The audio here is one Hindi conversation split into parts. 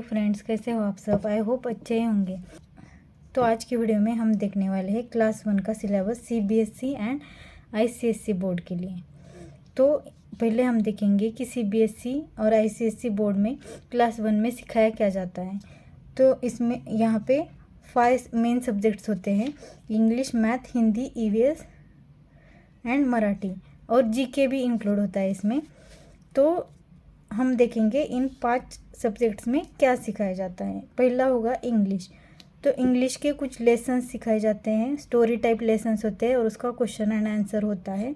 हेलो फ्रेंड्स, कैसे हो आप सब। आई होप अच्छे ही होंगे। तो आज की वीडियो में हम देखने वाले हैं क्लास 1 का syllabus CBSE and ICSE board के लिए। तो पहले हम देखेंगे कि सीबीएसई और आईसीएसई बोर्ड में क्लास 1 में सिखाया क्या जाता है। तो इसमें यहाँ पे 5 मेन सब्जेक्ट्स होते हैं: English, math, Hindi, EVS and Marathi, और जीके भी इंक्लूड होता है इसमें। तो हम देखेंगे इन 5 सब्जेक्ट्स में क्या सिखाया जाता है। पहला होगा इंग्लिश। तो इंग्लिश के कुछ लेसन्स सिखाए जाते हैं, स्टोरी टाइप लेसन्स होते हैं और उसका क्वेश्चन एंड आंसर होता है।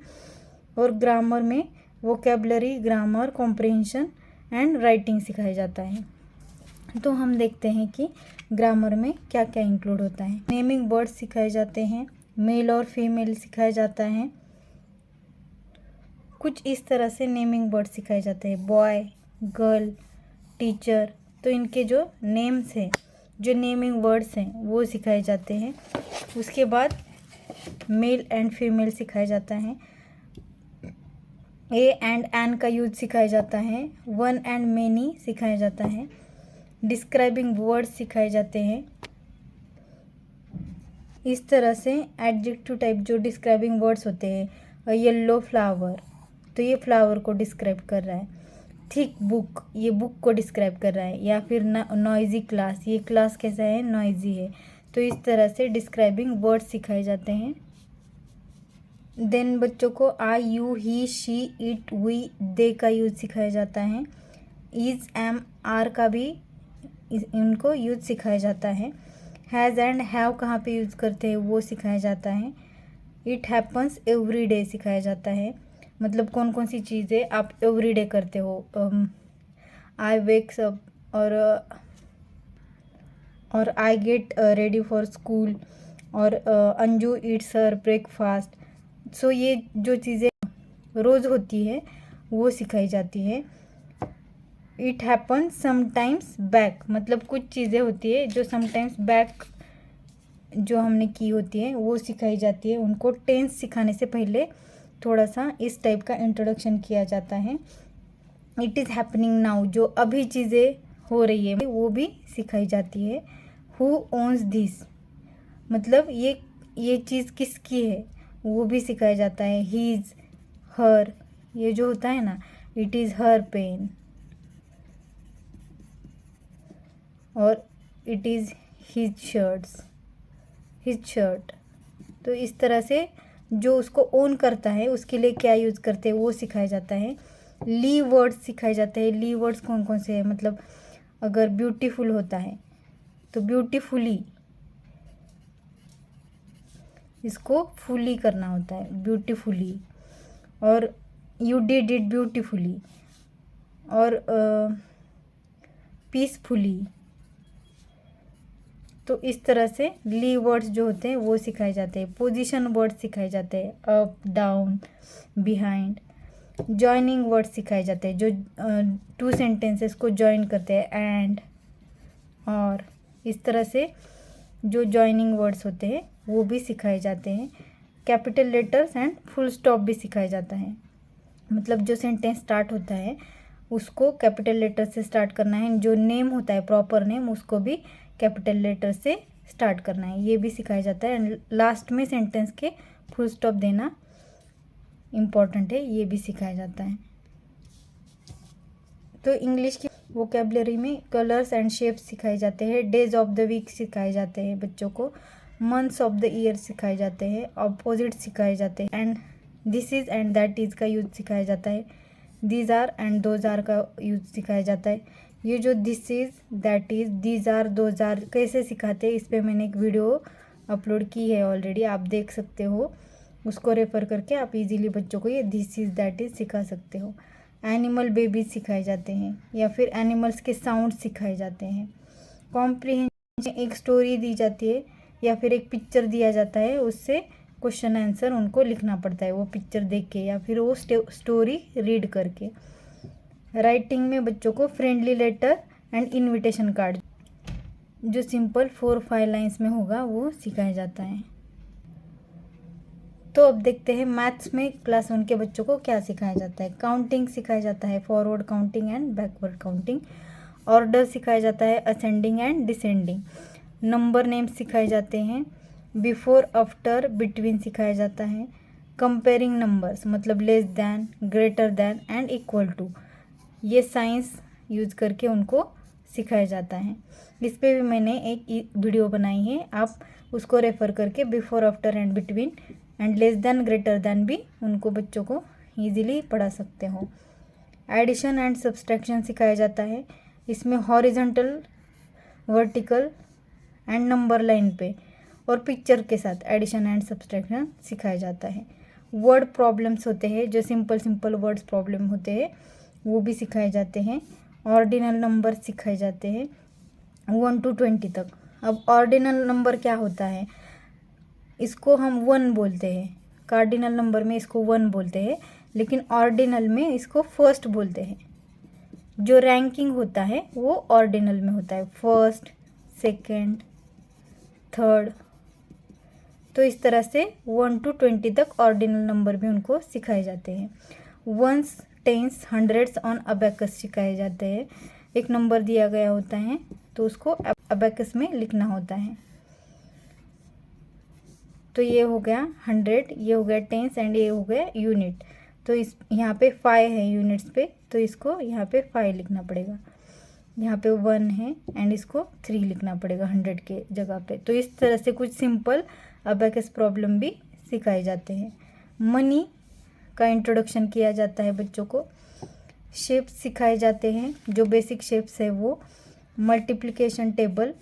और ग्रामर में vocabulary, grammar, comprehension and writing सिखाया जाता है। तो हम देखते हैं कि ग्रामर में क्या क्या इंक्लूड होता है। नेमिंग वर्ड्स सिखाए जाते हैं, मेल और फीमेल सिखाया जाता है। कुछ इस तरह से नेमिंग वर्ड सिखाए जाते हैं: बॉय, गर्ल, टीचर। तो इनके जो नेम्स हैं, जो नेमिंग वर्ड्स हैं, वो सिखाए जाते हैं। उसके बाद मेल एंड फीमेल सिखाया जाता है। ए एंड एन का यूज सिखाया जाता है। वन एंड मेनी सिखाया जाता है। डिस्क्राइबिंग वर्ड्स सिखाए जाते हैं। इस तरह से एडजेक्टिव टाइप जो डिस्क्राइबिंग वर्ड्स होते हैं: येलो फ्लावर, तो ये फ्लावर को डिस्क्राइब कर रहा है। थिक बुक, ये बुक को डिस्क्राइब कर रहा है। या फिर नॉइजी क्लास, ये क्लास कैसा है, नॉइजी है। तो इस तरह से डिस्क्राइबिंग वर्ड्स सिखाए जाते हैं। देन बच्चों को I, you, he, she, it, we, they का यूज सिखाया जाता है। इज, एम, आर का भी इनको यूज सिखाया जाता है। हैज़ एंड हैव कहाँ पे यूज़ करते हैं वो सिखाया जाता है। इट हैपन्स एवरी डे सिखाया जाता है, मतलब कौन कौन सी चीज़ें आप एवरी डे करते हो। आई वेक्स अप, और I get ready for school, और अंजू ईट्स हर ब्रेकफास्ट। सो ये जो चीज़ें रोज़ होती है वो सिखाई जाती है। इट हैपन्स समटाइम्स बैक, मतलब कुछ चीज़ें होती है जो समटाइम्स बैक जो हमने की होती है वो सिखाई जाती है। उनको टेंस सिखाने से पहले थोड़ा सा इस टाइप का इंट्रोडक्शन किया जाता है। इट इज़ हैपनिंग नाउ, जो अभी चीज़ें हो रही है वो भी सिखाई जाती है। हु ओन्स दिस, मतलब ये चीज़ किसकी है वो भी सिखाया जाता है। हीज, हर, ये जो होता है ना, इट इज़ हर पेन, और इट इज़ हिज शर्ट। तो इस तरह से जो उसको ओन करता है उसके लिए क्या यूज़ करते हैं वो सिखाया जाता है। ली वर्ड्स सिखाए जाते हैं। ली वर्ड्स कौन कौन से हैं, मतलब अगर ब्यूटीफुल होता है तो ब्यूटीफुली, इसको फुली करना होता है, ब्यूटीफुली। और यू डिड इट ब्यूटीफुली, और पीसफुली। तो इस तरह से ली वर्ड्स जो होते हैं वो सिखाए जाते हैं। पोजीशन वर्ड्स सिखाए जाते हैं: up, down, behind. Joining words सिखाए जाते हैं जो 2 सेंटेंसेस को जॉइन करते हैं: एंड, और। इस तरह से जो जॉइनिंग वर्ड्स होते हैं वो भी सिखाए जाते हैं। Capital letters and full stop भी सिखाया जाता है, मतलब जो सेंटेंस स्टार्ट होता है उसको कैपिटल लेटर से स्टार्ट करना है। जो नेम होता है, प्रॉपर नेम, उसको भी कैपिटल लेटर से स्टार्ट करना है, ये भी सिखाया जाता है। एंड लास्ट में सेंटेंस के फुल स्टॉप देना इम्पॉर्टेंट है, ये भी सिखाया जाता है। तो इंग्लिश की वोकेबलरी में कलर्स एंड शेप्स सिखाए जाते हैं। डेज ऑफ द वीक सिखाए जाते हैं बच्चों को। मंथ्स ऑफ द ईयर सिखाए जाते हैं। अपोजिट सिखाए जाते हैं। And this is and that is का यूज सिखाया जाता है। These are and those are का यूज सिखाया जाता है। ये जो this is, that is, these are, those are कैसे सिखाते हैं, इस पर मैंने एक वीडियो अपलोड की है ऑलरेडी, आप देख सकते हो। उसको रेफ़र करके आप इजीली बच्चों को ये दिस इज़, दैट इज़ सिखा सकते हो। एनिमल बेबीज सिखाए जाते हैं, या फिर एनिमल्स के साउंड सिखाए जाते हैं। कॉम्प्रिहेंशन, एक स्टोरी दी जाती है या फिर एक पिक्चर दिया जाता है, उससे क्वेश्चन आंसर उनको लिखना पड़ता है, वो पिक्चर देख के या फिर वो स्टोरी रीड करके। राइटिंग में बच्चों को friendly letter and invitation card, जो सिंपल 4-5 लाइन्स में होगा, वो सिखाया जाता है। तो अब देखते हैं मैथ्स में क्लास 1 के बच्चों को क्या सिखाया जाता है। काउंटिंग सिखाया जाता है, forward counting and backward counting. Order सिखाया जाता है ascending and descending. Number name सिखाए जाते हैं। बिफोर आफ्टर बिटवीन सिखाया जाता है। कंपेयरिंग नंबर्स मतलब less than, greater than and equal to, ये साइंस यूज़ करके उनको सिखाया जाता है। इस पे भी मैंने एक वीडियो बनाई है, आप उसको रेफ़र करके before after and between and less than greater then भी उनको बच्चों को ईजिली पढ़ा सकते हो। एडिशन एंड सब्सट्रैक्शन सिखाया जाता है। इसमें horizontal, vertical and number line पे और पिक्चर के साथ एडिशन एंड सब्सट्रैक्शन सिखाया जाता है। वर्ड प्रॉब्लम्स होते हैं, जो सिंपल वर्ड्स प्रॉब्लम होते हैं वो भी सिखाए जाते हैं। ऑर्डिनल नंबर सिखाए जाते हैं 1 to 20 तक। अब ऑर्डिनल नंबर क्या होता है, इसको हम 1 बोलते हैं, कार्डिनल नंबर में इसको 1 बोलते हैं, लेकिन ऑर्डिनल में इसको फर्स्ट बोलते हैं। जो रैंकिंग होता है वो ऑर्डिनल में होता है, फर्स्ट, सेकंड, थर्ड। तो इस तरह से 1 to 20 तक ऑर्डिनल नंबर भी उनको सिखाए जाते हैं। Ones, tens, hundreds on abacus सिखाए जाते हैं। एक नंबर दिया गया होता है तो उसको अबैकस में लिखना होता है। तो ये हो गया 100, ये हो गया टेंस एंड ये हो गया यूनिट। तो इस यहाँ पे 5 है यूनिट्स पे, तो इसको यहाँ पे 5 लिखना पड़ेगा। यहाँ पे 1 है एंड इसको 3 लिखना पड़ेगा 100 के जगह पे। तो इस तरह से कुछ सिंपल अबैकस प्रॉब्लम भी सिखाए जाते हैं। मनी का इंट्रोडक्शन किया जाता है बच्चों को। शेप्स सिखाए जाते हैं, जो बेसिक शेप्स है वो। मल्टीप्लिकेशन टेबल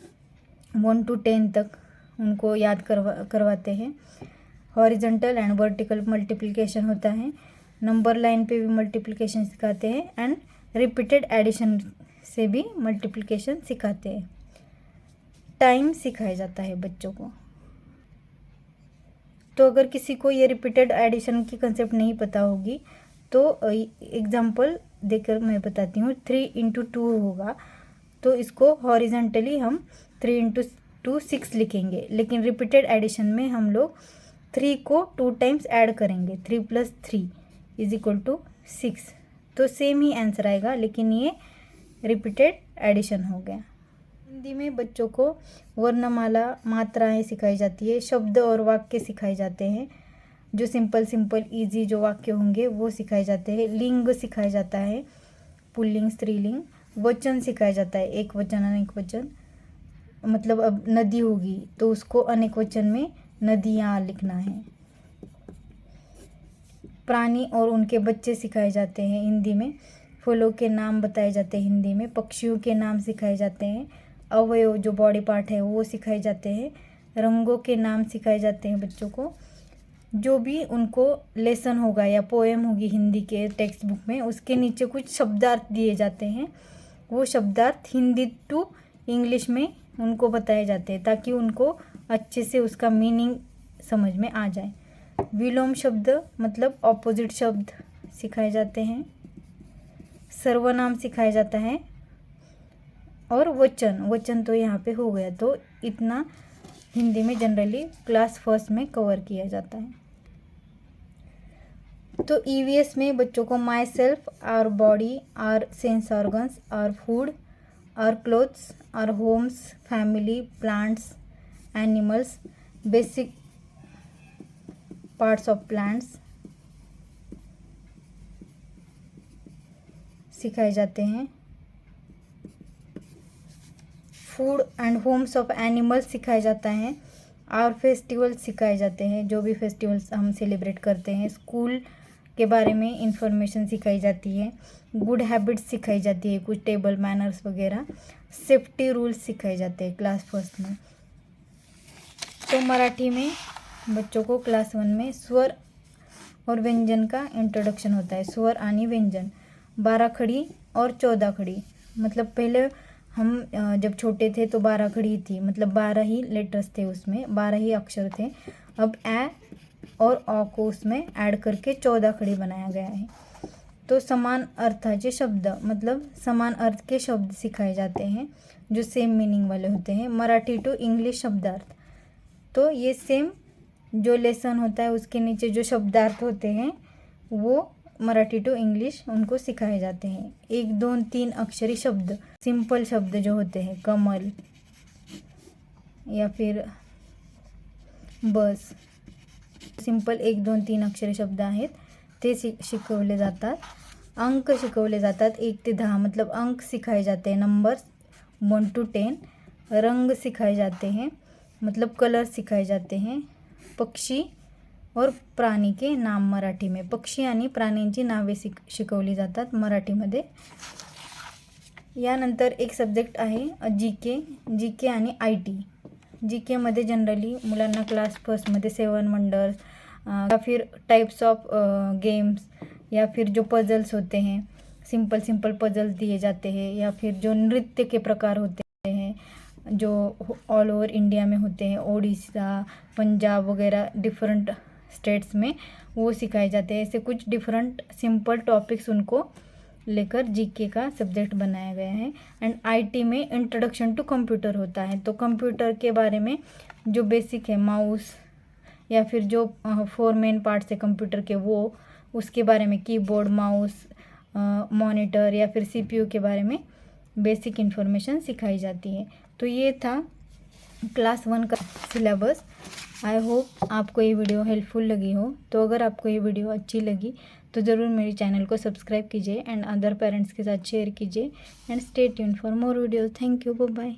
1 to 10 तक उनको याद करवाते हैं। हॉरिजॉन्टल एंड वर्टिकल मल्टीप्लिकेशन होता है। नंबर लाइन पे भी मल्टीप्लिकेशन सिखाते हैं एंड रिपीटेड एडिशन से भी मल्टीप्लिकेशन सिखाते हैं। टाइम सिखाया जाता है बच्चों को। तो अगर किसी को ये रिपीटेड एडिशन की कंसेप्ट नहीं पता होगी तो एग्जांपल देकर मैं बताती हूँ। 3 into 2 होगा तो इसको हॉरिजॉन्टली हम 3 into 2 6 लिखेंगे, लेकिन रिपीटेड एडिशन में हम लोग 3 को 2 टाइम्स ऐड करेंगे। 3 + 3 = 6। तो सेम ही आंसर आएगा, लेकिन ये रिपीटेड एडिशन हो गया। हिंदी में बच्चों को वर्णमाला, मात्राएं सिखाई जाती है। शब्द और वाक्य सिखाए जाते हैं, जो सिंपल इजी जो वाक्य होंगे वो सिखाए जाते हैं। लिंग सिखाया जाता है, पुल्लिंग, स्त्रीलिंग। वचन सिखाया जाता है, एक वचन, अनेक वचन। मतलब अब नदी होगी तो उसको अनेक वचन में नदियाँ लिखना है। प्राणी और उनके बच्चे सिखाए जाते हैं हिंदी में। फूलों के नाम बताए जाते हैं हिंदी में। पक्षियों के नाम सिखाए जाते हैं। अवयव जो बॉडी पार्ट है वो सिखाए जाते हैं। रंगों के नाम सिखाए जाते हैं बच्चों को। जो भी उनको लेसन होगा या पोएम होगी हिंदी के टेक्स्ट बुक में, उसके नीचे कुछ शब्दार्थ दिए जाते हैं। वो शब्दार्थ हिंदी टू इंग्लिश में उनको बताए जाते हैं, ताकि उनको अच्छे से उसका मीनिंग समझ में आ जाए। विलोम शब्द मतलब ऑपोजिट शब्द सिखाए जाते हैं। सर्वनाम सिखाया जाता है। और वचन तो यहाँ पे हो गया। तो इतना हिंदी में जनरली क्लास फर्स्ट में कवर किया जाता है। तो ईवीएस में बच्चों को myself, our body, our sense organs, our food, our clothes, our homes, family, plants, animals, basic parts of plants सिखाए जाते हैं। Food and homes of animals सिखाया जाता है। आवर फेस्टिवल्स सिखाए जाते हैं, जो भी फेस्टिवल्स हम सेलिब्रेट करते हैं। स्कूल के बारे में इंफॉर्मेशन सिखाई जाती है। गुड हैबिट्स सिखाई जाती है, कुछ टेबल मैनर्स वगैरह। सेफ्टी रूल्स सिखाए जाते हैं क्लास फर्स्ट में। तो मराठी में बच्चों को क्लास 1 में स्वर और व्यंजन का इंट्रोडक्शन होता है। स्वर आणि व्यंजन 12 खड़ी और 14 खड़ी। मतलब पहले हम जब छोटे थे तो 12 खड़ी थी, मतलब 12 ही लेटर्स थे उसमें, 12 ही अक्षर थे। अब ए और अ को उसमें ऐड करके 14 खड़ी बनाया गया है। तो समान अर्थाचे शब्द मतलब समान अर्थ के शब्द सिखाए जाते हैं, जो सेम मीनिंग वाले होते हैं। मराठी टू इंग्लिश शब्दार्थ, तो ये सेम जो लेसन होता है उसके नीचे जो शब्दार्थ होते हैं वो मराठी टू इंग्लिश उनको सिखाए जाते हैं। 1, 2, 3 अक्षरी शब्द, सिंपल शब्द जो होते हैं, कमल या फिर बस, सिंपल 1, 2, 3 अक्षरी शब्द आहेत ते शिकवले जातात। अंक शिकवले जातात 1 ते 10, मतलब अंक सिखाए जाते हैं, नंबर्स 1 to 10। रंग सिखाए जाते हैं, मतलब कलर सिखाए जाते हैं। पक्षी और प्राणी के नाम मराठी में, पक्षी आणि प्राण्यांची नावे शिकवली जातात मराठीमध्ये। यानंतर एक सब्जेक्ट आहे जी के आणि IT। जी केमध्ये जनरली मुलांना क्लास फर्स्टमध्ये 7 वंडर्स या फिर टाइप्स ऑफ गेम्स या फिर जो पजल्स होते हैं, सिंपल पजल्स दिए जाते हैं, या फिर जो नृत्य के प्रकार होते हैं जो ऑल ओवर इंडिया में होते हैं, ओडिशा, पंजाब वगैरह डिफरेंट स्टेट्स में, वो सिखाए जाते हैं। ऐसे कुछ डिफरेंट सिंपल टॉपिक्स उनको लेकर जीके का सब्जेक्ट बनाया गया है। एंड IT में इंट्रोडक्शन टू कंप्यूटर होता है, तो कंप्यूटर के बारे में जो बेसिक है, माउस या फिर जो 4 मेन पार्ट्स है कंप्यूटर के, वो उसके बारे में, कीबोर्ड, माउस, मॉनिटर या फिर CPU के बारे में बेसिक इन्फॉर्मेशन सिखाई जाती है। तो ये था क्लास 1 का सिलेबस। आई होप आपको ये वीडियो हेल्पफुल लगी हो। तो अगर आपको ये वीडियो अच्छी लगी तो ज़रूर मेरे चैनल को सब्सक्राइब कीजिए एंड अदर पेरेंट्स के साथ शेयर कीजिए and stay tuned for more videos. Thank you, bye bye.